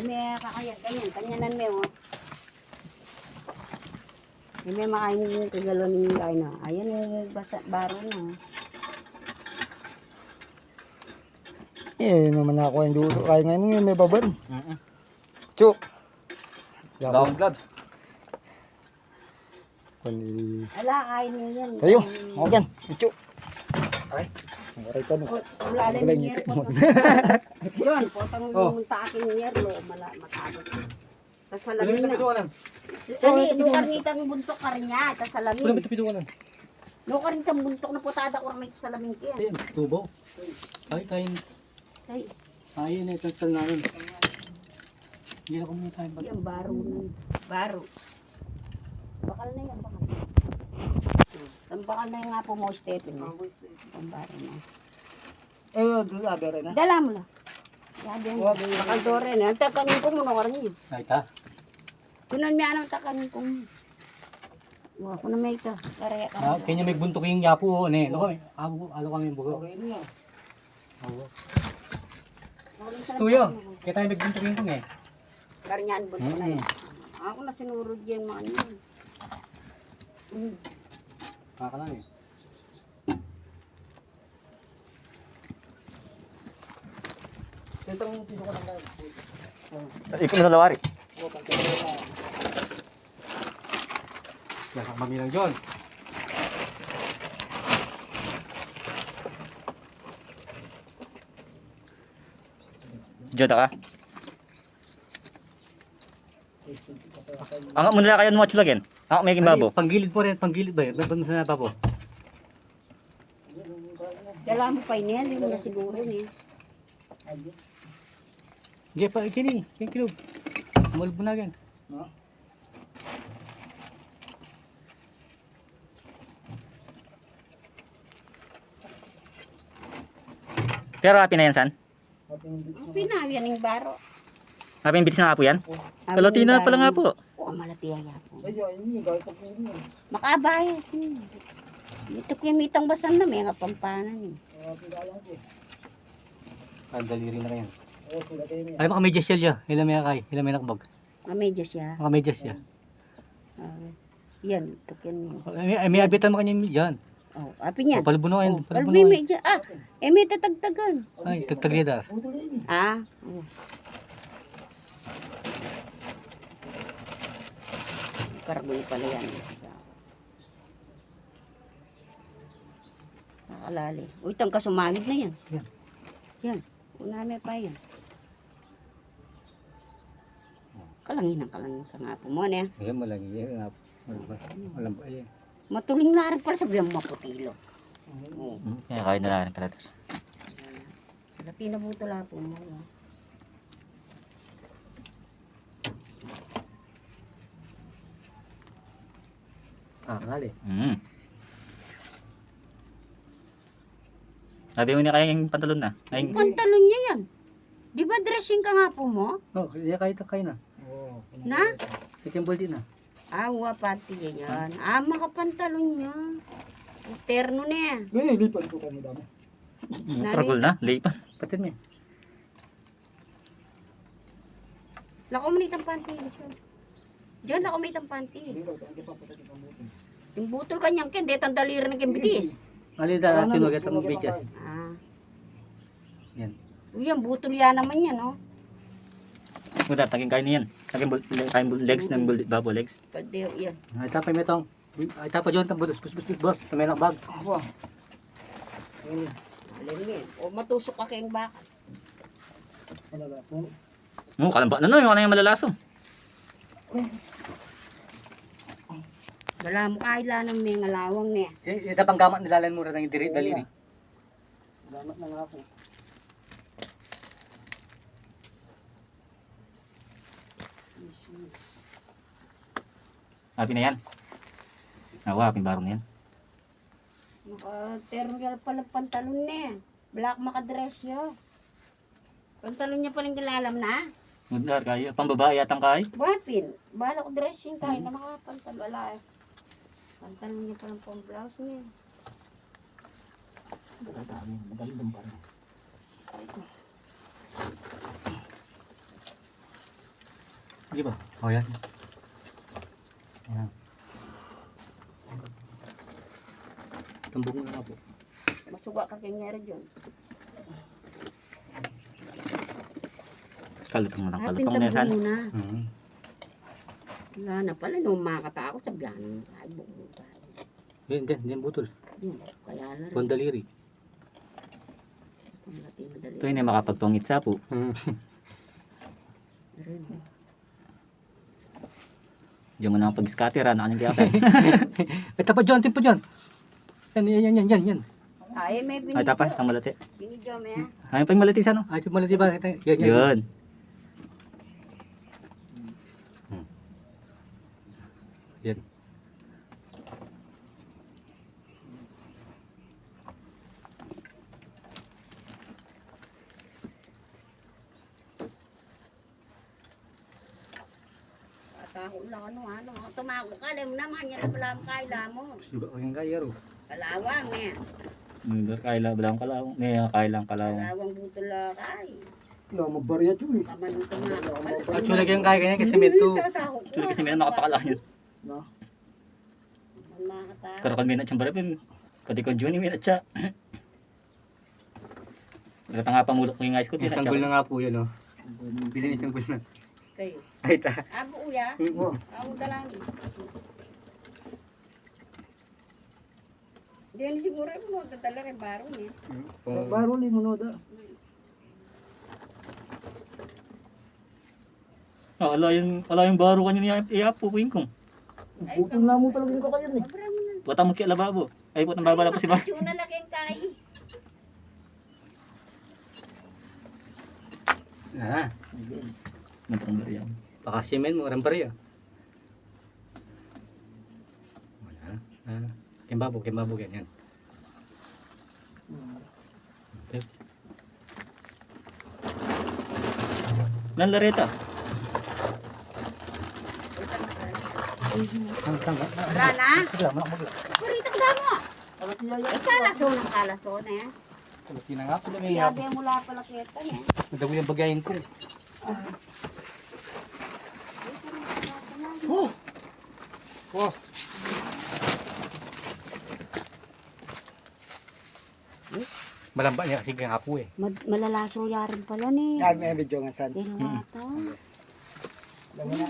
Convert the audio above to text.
may kakayat kanyan. Kanyanan may oh. May makain yung kagalo ni ay na. Ayan yung baro na. Eh, naman ako yung dulo. Kaya ngayon yung may baban. Chu. Long gloves. Ala, kain niyo yan. Kayo, ako dyan. Chu. Ay. Maray ka no. Ulalim ng year po. Yun, potang lumunta akin ng year. Matapos. Tapos salamin na. Ali, nukarnitang buntok ka rin niya. Tapos salamin. Wala may tapiduan. Nukarnitang buntok na putada ko rin sa salamin ko yan. Ayun, tubo. Ay, kain. Ay, Ayun, ito tal namin. Hindi na kami tayo. yan, baro na. Baro. Bakal na yan, bakal. Ang bakal na yung nga po mo, Stephen. Ang baro na. Eh, doon rin na. Dala mo lang. Sabi mo, bakal do rin. Ang takanin ko muna ka rin yun. Ay, ta. Kunan may anong takanin ko. Wala ko na may ito. Karaya ka. Kanya may buntok yung yapo. Ne, alo kami yung bugo. Okay na. Tuyo. Kaya tayo nagbuntok yung kung eh. Karinyan buntok na yan. Ako na sinurod yung mga yun. Kakalan eh. Itong piso ko lang tayo. Ikaw na lawari. Yan, kami lang John. Diyan ka. Ang muna kayo mga chulagen. Ang may kimbabo. Panggilid po rin, panggilid ba yun? Ba't na po? Dala mo pa yun yan. Hindi mo na siguro eh. Hindi pa, kini. Kini kilog. Malbo na yan. Pero happy na yan, San? Ang pinawi yan yung baro. Happy yung bitis na nga po yan? Kalati na pala nga po. Oo, malati yan po. Ayun, yun, gawin ko yun. Makabayad. Ito ko yung mitang basan na may nga pampanan eh. Daliri na kayan. Oo, sila kayo niya. Ay, maka medyas siya. Ilan may nakay? Ilan may nakabag? Medyo siya. Maka medyas siya. Yan, ito ko yun. May abitan mo kanya yan. Oh, api niya. Palbo na kayo. Palbo Albi na kayo. medyo. May tatagtagan. Ay, tagtaglida. Oo. Karboy pala yan. Nakalali. O itong kasumagid na yan. Yan. Yan. Unami pa yan. Kalangin ka nga po mo niya. Ayan, malagi. Walang ba? Ayan. Matuling larit pala sabihan mo maputilo. Oo. Kaya kayo na lang kalatos. Lati na butula po mo. Kali. Sabi mo niya kaya yung pantalon na. Ay, Pantalon niya yan. Di ba dressing ka nga po mo? Oh, iya kayo na. Oo. Na? Chicken ball din na. Pati yan. Makapantalon niya. Terno na yan. Ngayon, lipan ko kami dami. tragol na. Lipan. Patin mo. Lakuminit ang panty. Diyan lakuminit ang panty. Yung butol kanyang ken, detang daliri ng kembitis. Ali da natin magat ang bichas. Yan. Yan, butol yan naman yan, oh. Mudar, taging kain niyan. Kain legs ng babo legs. Pwede, yan. Ay tapay mo itong. Ay tapay John tang boss boss. Tumay lang bag. Wow. Alam yan. O matusok ka kayong baka. Oo, kalamba na no. Yung ano yung malalaso. Wala mo kaila ng may ngalawang niya. Ito pang gamat nilalan mo rin ng daliri. Gamat na nga ako. Happy na yan. Happy baro na yan. Naka-terno pala pantalon niya. Black makadress yun. Pantalon niya paling galalam na. Mudar, kayo. Pambabae yatang kay. Wapin. Bala ko dressing kahit na makapantalon. Wala eh. Pantalon niya palang pang blouse niya. Di ba? Oh, yan. Ayan. Tumbok mo nga po. Masuga ka kay Nyeri dyan. Kalutong mo lang. Kalutong Pinta na yan. mo muna. Hmm. Wala na pala, nung makata ako sa biyanan. Ay, buong tayo. Yan butol. Yun, kaya na rin. Pondaliri. Madali. Ito yun ay makapagpangit sa po. Rin. Diyan mo na pag-scatter na kanyang kaya. Ito pa dyan, tipo dyan. Yan. Ay, may Ay, tapay, binidyo. ang malati. Binidyo mo yan. Ay, pang malati sa ano? Ay, ito malati ba? Yan. Yun. Yan. Ataho lang ano. Tumako ka, alam mo naman, yan ang pala ang kaila mo. Suga ko yung kaya ro. Kalawang eh. Kaila, balang kalawang. Kailang kalawang. Kalawang butol kay. Wala, magbarya ito eh. Kaman tumako. At yung lagyan kaya kanya kasi semento. Tataho ko. Tuloy kasi may nakapakala yun. Makataho. Pero kung minat siyang barapin, pati ko Juni minat siya. Nagkata nga pamulok ko yung ice ko, Yung tinat sanggol siya. na nga po yun, oh. Bili yung sanggol na. Kayo. Ay, ta. Abo uya. Oo. Ako dalang. Hindi yan siguro mo tatala rin baro niya. Baro ni Munoda. Ala yung baro kanya niya iapo ko yung kong. Butong na mo talaga yung kakayan eh. Abra mo na. Puta mo kaya lababo. Ay, putang babala po si Bar. Makasyo na laki ang kay. Ah, Nantang bariya. baka semen mo, rambari, ah. Wala. Ah, kimbabog, yan. Okay. Nan lareta. Wala na. Kurita ka mo. Eh, kalaso na eh. Kulati na nga pala may Yabe mula pala kita eh. Madago yung bagayin ko. Oh! Oh! Malamba niya kasi kaya po eh. Malalaso yarin pala ni. Yan, may video nga san. Pero ata. Alam mo na.